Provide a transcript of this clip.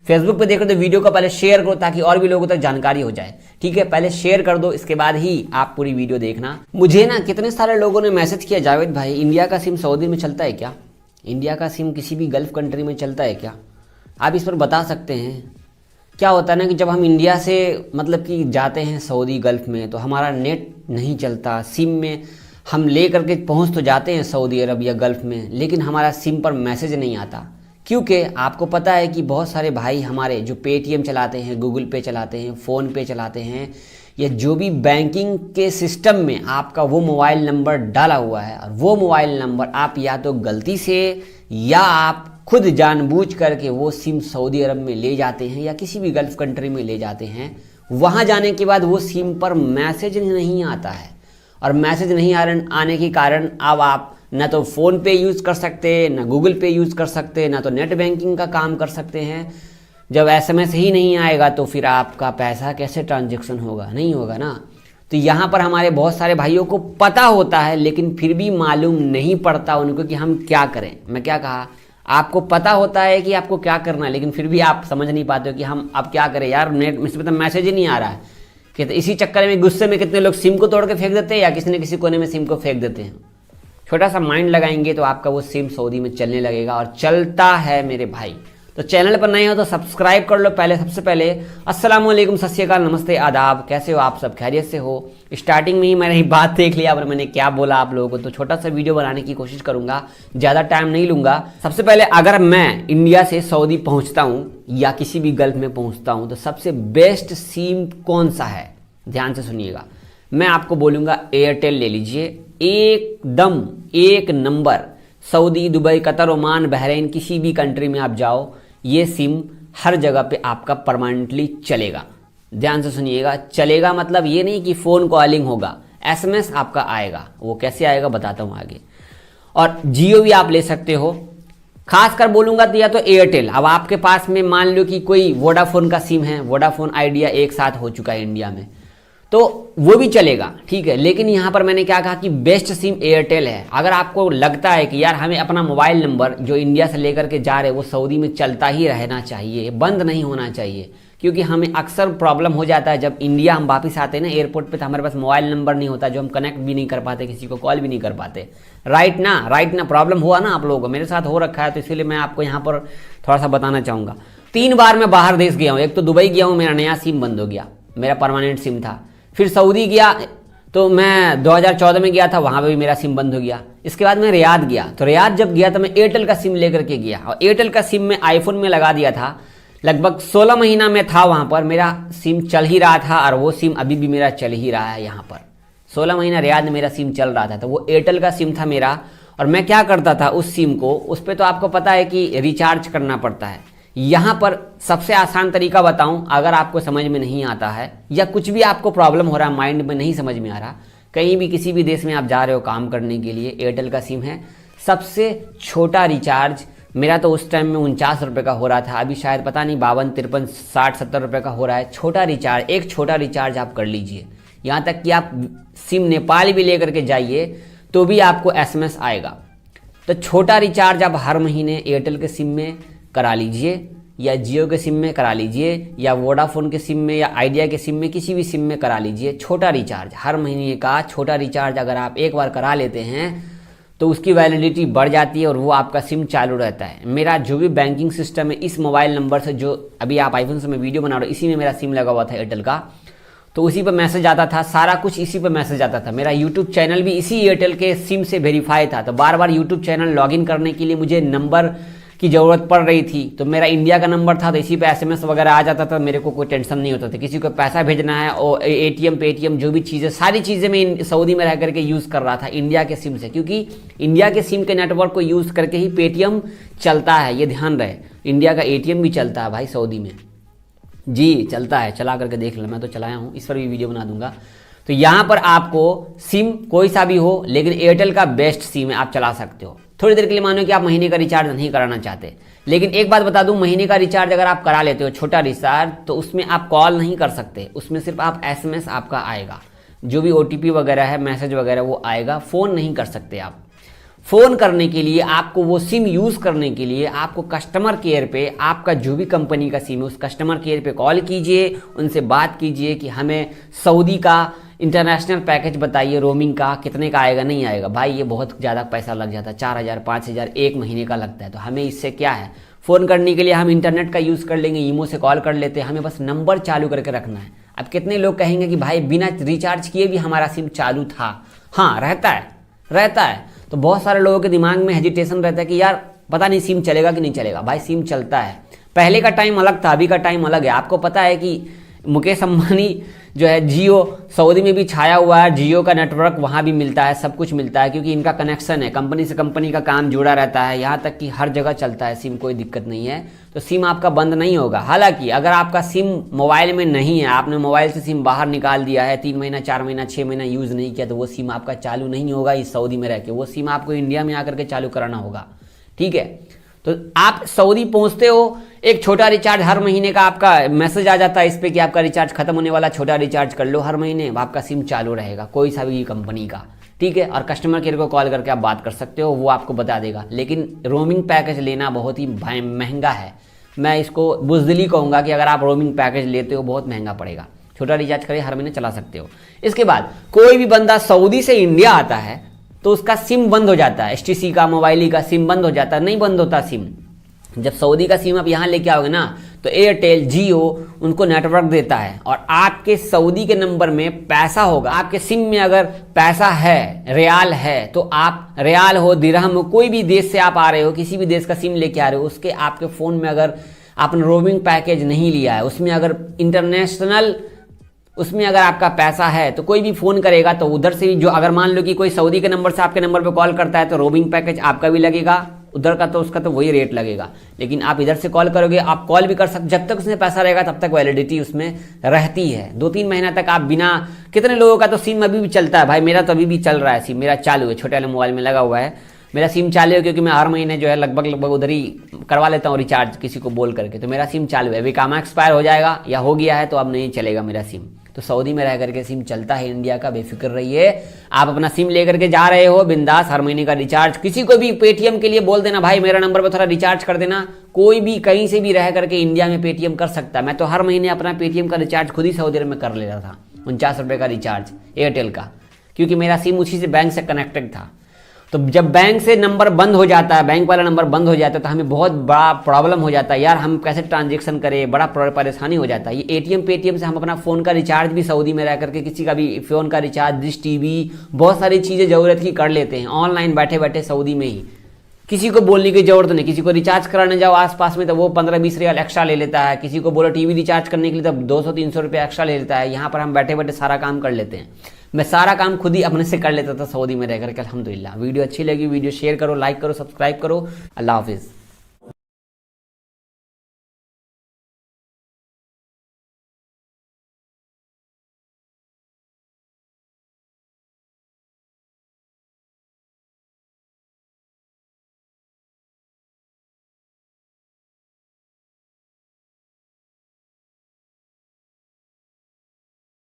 Facebook पे देख रहे हो तो वीडियो को पहले शेयर करो ताकि और भी लोगों तक जानकारी हो जाए। ठीक है, पहले शेयर कर दो, इसके बाद ही आप पूरी वीडियो देखना। मुझे ना कितने सारे लोगों ने मैसेज किया, जावेद भाई इंडिया का सिम सऊदी में चलता है क्या, इंडिया का सिम किसी भी गल्फ कंट्री में चलता है क्या, आप इस पर बता सकते हैं। क्या होता है ना कि जब हम इंडिया से मतलब कि जाते हैं सऊदी गल्फ में तो हमारा नेट नहीं चलता, सिम में हम ले करके पहुंच तो जाते हैं सऊदी अरब या गल्फ में, लेकिन हमारा सिम पर मैसेज नहीं आता। क्योंकि आपको पता है कि बहुत सारे भाई हमारे जो पेटीएम चलाते हैं, गूगल पे चलाते हैं, फ़ोन पे चलाते हैं, या जो भी बैंकिंग के सिस्टम में आपका वो मोबाइल नंबर डाला हुआ है और वो मोबाइल नंबर आप या तो गलती से या आप खुद जानबूझ करके वो सिम सऊदी अरब में ले जाते हैं या किसी भी गल्फ कंट्री में ले जाते हैं। वहाँ जाने के बाद वो सिम पर मैसेज नहीं आता है, और मैसेज नहीं आने के कारण अब आप ना तो फ़ोन पे यूज़ कर सकते, ना गूगल पे यूज़ कर सकते, ना तो नेट बैंकिंग का काम कर सकते हैं। जब एसएमएस ही नहीं आएगा तो फिर आपका पैसा कैसे ट्रांजैक्शन होगा, नहीं होगा ना। तो यहाँ पर हमारे बहुत सारे भाइयों को पता होता है लेकिन फिर भी मालूम नहीं पड़ता उनको कि हम क्या करें। मैं क्या कहा, आपको पता होता है कि आपको क्या करना है लेकिन फिर भी आप समझ नहीं पाते हो कि हम अब क्या करें यार, नेट में मतलब मैसेज ही नहीं आ रहा है। कि तो इसी चक्कर में गुस्से में कितने लोग सिम को तोड़ के फेंक देते हैं या किसी न किसी कोने में सिम को फेंक देते हैं। छोटा सा माइंड लगाएंगे तो आपका वो सिम सऊदी में चलने लगेगा, और चलता है मेरे भाई। तो चैनल पर नए हो तो सब्सक्राइब कर लो पहले, सबसे पहले अस्सलाम वालेकुम, सत श्री अकाल, नमस्ते, आदाब, कैसे हो आप सब, खैरियत से हो। स्टार्टिंग में ही मैंने बात देख लिया और मैंने क्या बोला आप लोगों को, तो छोटा सा वीडियो बनाने की कोशिश करूंगा, ज़्यादा टाइम नहीं लूंगा। सबसे पहले अगर मैं इंडिया से सऊदी पहुंचता हूँ या किसी भी गल्फ में पहुंचता हूँ तो सबसे बेस्ट सिम कौन सा है, ध्यान से सुनिएगा। मैं आपको बोलूँगा एयरटेल ले लीजिए, एकदम एक number. Saudi, Dubai, Qatar, Oman, Bahrain, किसी भी कंट्री में आप जाओ ये सिम हर जगह पे आपका परमानेंटली चलेगा। ध्यान से सुनिएगा, चलेगा मतलब ये नहीं कि फ़ोन कॉलिंग होगा, एसएमएस आपका आएगा। वो कैसे आएगा बताता हूँ आगे। और जियो भी आप ले सकते हो, खासकर बोलूँगा तो या तो एयरटेल। अब आपके पास में मान लो कि कोई वोडाफोन का सिम है, वोडाफोन आइडिया एक साथ हो चुका है इंडिया में, तो वो भी चलेगा, ठीक है। लेकिन यहाँ पर मैंने क्या कहा कि बेस्ट सिम एयरटेल है। अगर आपको लगता है कि यार हमें अपना मोबाइल नंबर जो इंडिया से लेकर के जा रहे हैं वो सऊदी में चलता ही रहना चाहिए, बंद नहीं होना चाहिए, क्योंकि हमें अक्सर प्रॉब्लम हो जाता है जब इंडिया हम वापस आते हैं ना एयरपोर्ट पे, तो हमारे पास मोबाइल नंबर नहीं होता, जो हम कनेक्ट भी नहीं कर पाते, किसी को कॉल भी नहीं कर पाते। राइट ना, प्रॉब्लम हुआ ना आप लोगों को, मेरे साथ हो रखा है, तो इसीलिए मैं आपको यहाँ पर थोड़ा सा बताना चाहूँगा। 3 बार मैं बाहर देश गया हूँ, एक तो दुबई गया हूँ, मेरा नया सिम बंद हो गया, मेरा परमानेंट सिम था। फिर सऊदी गया तो मैं 2014 में गया था, वहाँ पे भी मेरा सिम बंद हो गया। इसके बाद मैं रियाद गया, तो रियाद जब गया तो मैं एयरटेल का सिम लेकर के गया, और एयरटेल का सिम मैं आईफोन में लगा दिया था। लगभग 16 महीना में था वहाँ पर, मेरा सिम चल ही रहा था, और वो सिम अभी भी मेरा चल ही रहा है यहाँ पर। 16 महीना रियाद में मेरा सिम चल रहा था, तो वो एयरटेल का सिम था मेरा। और मैं क्या करता था उस सिम को, उस पर तो आपको पता है कि रिचार्ज करना पड़ता है। यहाँ पर सबसे आसान तरीका बताऊं, अगर आपको समझ में नहीं आता है या कुछ भी आपको प्रॉब्लम हो रहा है, माइंड में नहीं समझ में आ रहा, कहीं भी किसी भी देश में आप जा रहे हो काम करने के लिए, एयरटेल का सिम है। सबसे छोटा रिचार्ज मेरा तो उस टाइम में 49 रुपये का हो रहा था, अभी शायद पता नहीं 52, 53, 60, 70 रुपये का हो रहा है। छोटा रिचार्ज, एक छोटा रिचार्ज आप कर लीजिए। यहाँ तक कि आप सिम नेपाल भी ले करके जाइए तो भी आपको एसएमएस आएगा। तो छोटा रिचार्ज आप हर महीने एयरटेल के सिम में करा लीजिए, या जियो के सिम में करा लीजिए, या वोडाफोन के सिम में, या आइडिया के सिम में, किसी भी सिम में करा लीजिए। छोटा रिचार्ज, हर महीने का छोटा रिचार्ज अगर आप एक बार करा लेते हैं तो उसकी वैलिडिटी बढ़ जाती है और वो आपका सिम चालू रहता है। मेरा जो भी बैंकिंग सिस्टम है, इस मोबाइल नंबर से, जो अभी आप आईफोन से मैं वीडियो बना रहा हूँ, इसी में मेरा सिम लगा हुआ था एयरटेल का, तो उसी पर मैसेज आता था, सारा कुछ इसी पर मैसेज आता था। मेरा यूट्यूब चैनल भी इसी एयरटेल के सिम से वेरीफाई था, तो बार बार यूट्यूब चैनल लॉगिन करने के लिए मुझे नंबर की ज़रूरत पड़ रही थी। तो मेरा इंडिया का नंबर था, तो इसी पे एसएमएस वगैरह आ जाता था, मेरे को कोई टेंशन नहीं होता था। किसी को पैसा भेजना है और एटीएम पेटीएम जो भी चीज़ें, सारी चीज़ें मैं सऊदी में रह करके यूज़ कर रहा था इंडिया के सिम से, क्योंकि इंडिया के सिम के नेटवर्क को यूज़ करके ही पेटीएम चलता है, ये ध्यान रहे। इंडिया का एटीएम भी चलता है भाई सऊदी में, जी चलता है, चला करके देख लो, मैं तो चलाया हूँ, इस पर भी वीडियो बना दूंगा। तो यहाँ पर आपको सिम कोई सा भी हो, लेकिन एयरटेल का बेस्ट सिम है, आप चला सकते हो। थोड़ी देर के लिए मानो कि आप महीने का रिचार्ज नहीं कराना चाहते, लेकिन एक बात बता दूं, महीने का रिचार्ज अगर आप करा लेते हो, छोटा रिचार्ज, तो उसमें आप कॉल नहीं कर सकते, उसमें सिर्फ आप एसएमएस आपका आएगा, जो भी ओटीपी वगैरह है, मैसेज वगैरह वो आएगा, फ़ोन नहीं कर सकते आप। फ़ोन करने के लिए, आपको वो सिम यूज़ करने के लिए आपको कस्टमर केयर पे, आपका जो भी कंपनी का सिम है उस कस्टमर केयर पे कॉल कीजिए, उनसे बात कीजिए कि हमें सऊदी का इंटरनेशनल पैकेज बताइए, रोमिंग का कितने का आएगा। नहीं आएगा भाई, ये बहुत ज़्यादा पैसा लग जाता है, 4,000 5,000 एक महीने का लगता है। तो हमें इससे क्या है, फ़ोन करने के लिए हम इंटरनेट का यूज़ कर लेंगे, ईमो से कॉल कर लेते हैं, हमें बस नंबर चालू करके रखना है। अब कितने लोग कहेंगे कि भाई बिना रिचार्ज किए भी हमारा सिम चालू था। हाँ, रहता है। तो बहुत सारे लोगों के दिमाग में हेजिटेशन रहता है कि यार पता नहीं सिम चलेगा कि नहीं चलेगा। भाई सिम चलता है। पहले का टाइम अलग था, अभी का टाइम अलग है। आपको पता है कि मुकेश अंबानी जो है जियो सऊदी में भी छाया हुआ है, जियो का नेटवर्क वहाँ भी मिलता है, सब कुछ मिलता है क्योंकि इनका कनेक्शन है, कंपनी से कंपनी का काम जुड़ा रहता है, यहाँ तक कि हर जगह चलता है सिम, कोई दिक्कत नहीं है। तो सिम आपका बंद नहीं होगा। हालांकि अगर आपका सिम मोबाइल में नहीं है, आपने मोबाइल से सिम बाहर निकाल दिया है, 3 महीना 4 महीना 6 महीना यूज़ नहीं किया, तो वो सिम आपका चालू नहीं होगा इस सऊदी में रह के, वो सिम आपको इंडिया में आकर के चालू कराना होगा। ठीक है, तो आप सऊदी पहुंचते हो, एक छोटा रिचार्ज हर महीने का आपका मैसेज आ जाता है इस पे कि आपका रिचार्ज खत्म होने वाला, छोटा रिचार्ज कर लो हर महीने, आपका सिम चालू रहेगा कोई सा भी कंपनी का। ठीक है, और कस्टमर केयर को कॉल करके आप बात कर सकते हो, वो आपको बता देगा। लेकिन रोमिंग पैकेज लेना बहुत ही महंगा है। मैं इसको बुज़दिली कहूँगा कि अगर आप रोमिंग पैकेज लेते हो बहुत महंगा पड़ेगा। छोटा रिचार्ज करिए, हर महीने चला सकते हो। इसके बाद कोई भी बंदा सऊदी से इंडिया आता है तो उसका सिम बंद हो जाता है, एचटीसी का, मोबाइली का सिम बंद हो जाता है। नहीं बंद होता सिम। जब सऊदी का सिम आप यहाँ लेके आओगे ना, तो एयरटेल, जियो उनको नेटवर्क देता है और आपके सऊदी के नंबर में पैसा होगा। आपके सिम में अगर पैसा है, रियाल है, तो आप रियाल हो, दिरहम हो, कोई भी देश से आप आ रहे हो, किसी भी देश का सिम लेके आ रहे हो, उसके आपके फ़ोन में अगर आपने रोमिंग पैकेज नहीं लिया है, उसमें अगर इंटरनेशनल, उसमें अगर आपका पैसा है तो कोई भी फ़ोन करेगा तो उधर से जो, अगर मान लो कि कोई सऊदी के नंबर से आपके नंबर पे कॉल करता है तो रोमिंग पैकेज आपका भी लगेगा, उधर का तो उसका तो वही रेट लगेगा। लेकिन आप इधर से कॉल करोगे, आप कॉल भी कर सकते, जब तक उसमें पैसा रहेगा तब तक वैलिडिटी उसमें रहती है। 2-3 महीना तक आप बिना, कितने लोगों का तो सिम अभी भी चलता है। भाई मेरा तो अभी भी चल रहा है सिम, मेरा चालू है, छोटे वाले मोबाइल में लगा हुआ है, मेरा सिम चालू है क्योंकि मैं हर महीने जो है लगभग उधर ही करवा लेता हूँ रिचार्ज किसी को बोल करके। तो मेरा सिम चालू है, अभी काम एक्सपायर हो जाएगा या हो गया है तो अब नहीं चलेगा मेरा सिम। तो सऊदी में रह करके सिम चलता है इंडिया का, बेफिक्र रहिए। आप अपना सिम लेकर के जा रहे हो बिंदास, हर महीने का रिचार्ज, किसी को भी पेटीएम के लिए बोल देना भाई मेरा नंबर पर थोड़ा रिचार्ज कर देना। कोई भी कहीं से भी रह करके इंडिया में पेटीएम कर सकता है। मैं तो हर महीने अपना पेटीएम का रिचार्ज खुद ही सऊदी अरब में कर ले रहा था, 49 रुपये का रिचार्ज एयरटेल का, क्योंकि मेरा सिम उसी से बैंक से कनेक्टेड था। तो जब बैंक से नंबर बंद हो जाता है, बैंक वाला नंबर बंद हो जाता है, तो हमें बहुत बड़ा प्रॉब्लम हो जाता है यार, हम कैसे ट्रांजेक्शन करें, बड़ा परेशानी हो जाता है। ये एटीएम पेटीएम से हम अपना फ़ोन का रिचार्ज भी सऊदी में रह करके, किसी का भी फ़ोन का रिचार्ज, डिश टीवी, बहुत सारी चीज़ें ज़रूरत की कर लेते हैं ऑनलाइन बैठे बैठे सऊदी में ही। किसी को बोलने की जरूरत नहीं, किसी को रिचार्ज कराने जाओ आसपास में तो वो 15-20 रियाल एक्स्ट्रा ले लेता है, किसी को बोलो टीवी रिचार्ज करने के लिए तो 200-300 रुपये एक्स्ट्रा ले लेता है। यहाँ पर हम बैठे बैठे सारा काम कर लेते हैं। मैं सारा काम खुद ही अपने से कर लेता था सऊदी में रह करके, अल्हम्दुलिल्लाह। वीडियो अच्छी लगी, वीडियो शेयर करो, लाइक करो, सब्सक्राइब करो। अल्लाह हाफिज़।